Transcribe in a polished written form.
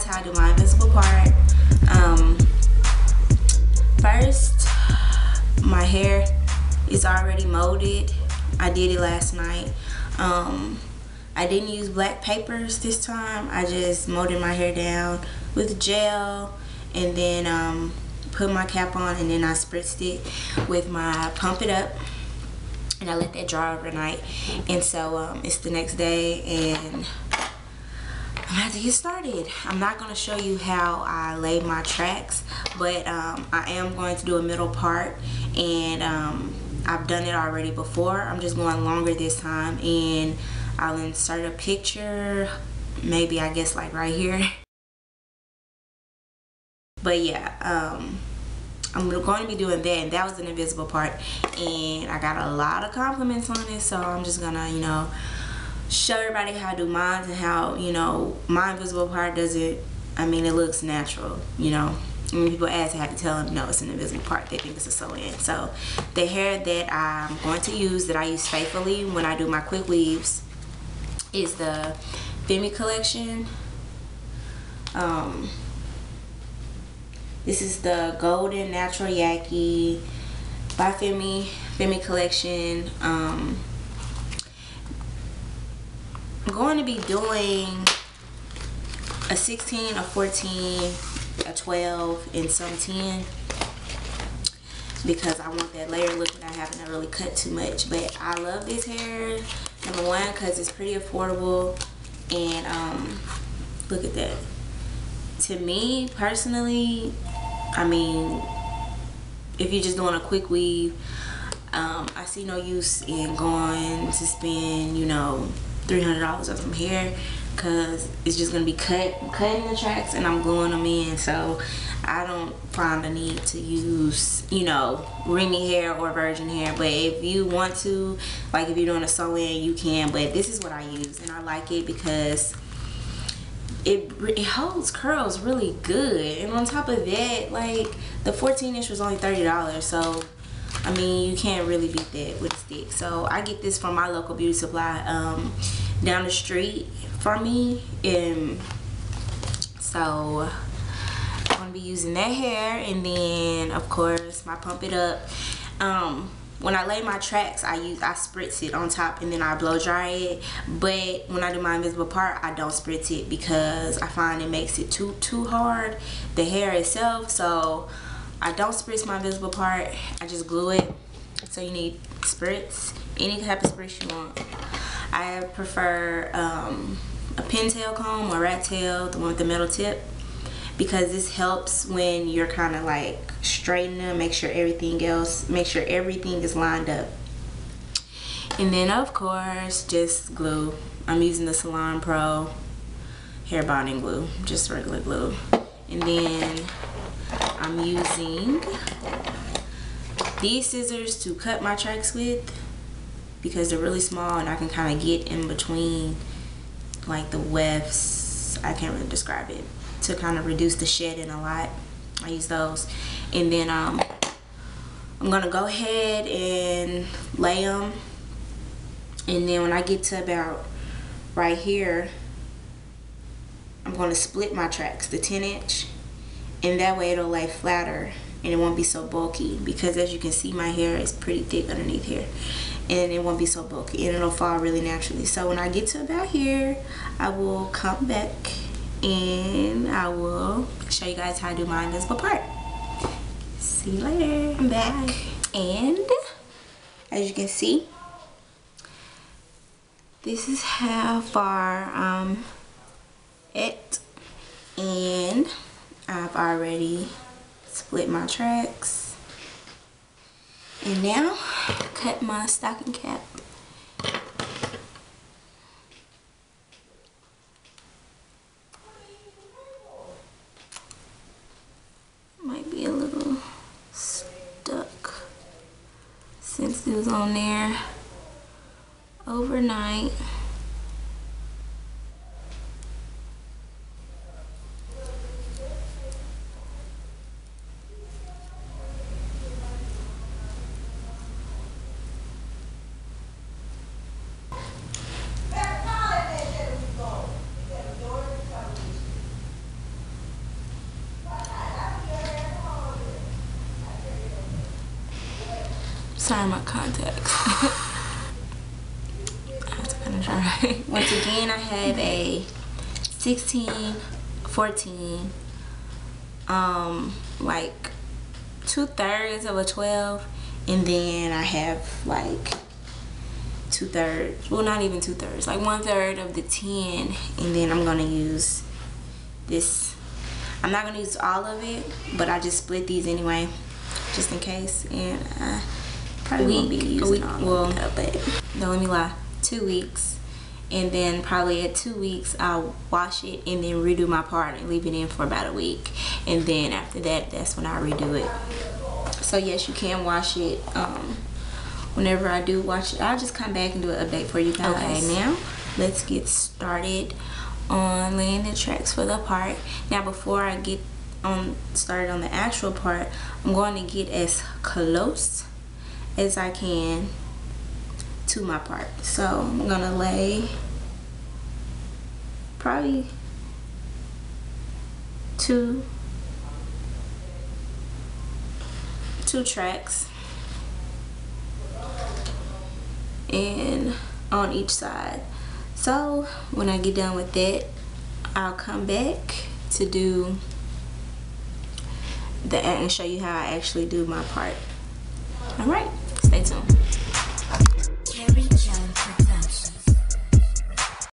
How I do my invisible part. First, my hair is already molded. I did it last night. I didn't use black papers this time. I just molded my hair down with gel and then put my cap on, and then I spritzed it with my Pump It Up, and I let that dry overnight. And so it's the next day and I'm gonna have to get started. I'm not gonna show you how I lay my tracks, but I am going to do a middle part, and I've done it already before. I'm just going longer this time, and I'll insert a picture, maybe I guess like right here. But yeah, I'm going to be doing that, and that was an invisible part, and I got a lot of compliments on it, so I'm just gonna, you know, show everybody how I do mine, and how, you know, my invisible part doesn't, I mean, it looks natural, you know. And when people ask, I have to tell them, no, it's an invisible part. They think it's a sew-in. So the hair that I'm going to use, that I use faithfully when I do my quick weaves, is the Femy collection. This is the Golden Natural Yaki by Femy collection. I'm going to be doing a 16, a 14, a 12, and some 10, because I want that layer look without having to really cut too much. But I love this hair, number one, because it's pretty affordable, and look at that. To me personally, I mean, if you're just doing a quick weave, I see no use in going to spend, you know, $300 on some hair, because it's just gonna be cutting the tracks, and I'm gluing them in. So I don't find the need to use, you know, Remy hair or virgin hair. But if you want to, like if you're doing a sew-in, you can. But this is what I use, and I like it because it holds curls really good. And on top of that, like, the 14-inch was only $30, so I mean, you can't really beat that with a stick. So I get this from my local beauty supply down the street from me, and so I'm gonna be using that hair, and then of course my Pump It Up. When I lay my tracks, I spritz it on top, and then I blow dry it. But when I do my invisible part, I don't spritz it, because I find it makes it too hard, the hair itself. So I don't spritz my invisible part, I just glue it. So you need spritz, any type of spritz you want. I prefer a pintail comb or rat tail, the one with the metal tip, because this helps when you're kind of like straightening them, make sure everything is lined up. And then of course, just glue. I'm using the Salon Pro hair bonding glue, just regular glue. And then I'm using these scissors to cut my tracks with, because they're really small, and I can kind of get in between like the wefts, I can't really describe it, to kind of reduce the shedding a lot. I use those. And then I'm gonna go ahead and lay them, and then when I get to about right here, I'm gonna split my tracks, the 10-inch, and that way it'll lay flatter and it won't be so bulky, because as you can see, my hair is pretty thick underneath here, and it won't be so bulky, and it'll fall really naturally. So when I get to about here, I will come back and I will show you guys how I do my invisible part. See you later. I'm back, and as you can see, this is how far I'm at, and I've already split my tracks, and now cut my stocking cap. Might be a little stuck. It was on there overnight. Sorry, my contacts. I have to kind of try. Once again, I have a 16, 14, like 2/3 of a 12, and then I have like 2/3, well, not even 2/3, like 1/3 of the 10, and then I'm gonna use this. I'm not gonna use all of it, but I just split these anyway, just in case, and probably won't be using all of that, but no, let me lie, 2 weeks, and then probably at 2 weeks I'll wash it and then redo my part and leave it in for about a week, and then after that, that's when I redo it. So yes, you can wash it. Whenever I do wash it, I'll just come back and do an update for you guys. Okay, now let's get started on laying the tracks for the part. Now before I get started on the actual part, I'm going to get as close as I can to my part. So I'm gonna lay probably two tracks and on each side. So when I get done with that, I'll come back to do and show you how I actually do my part. All right, stay tuned.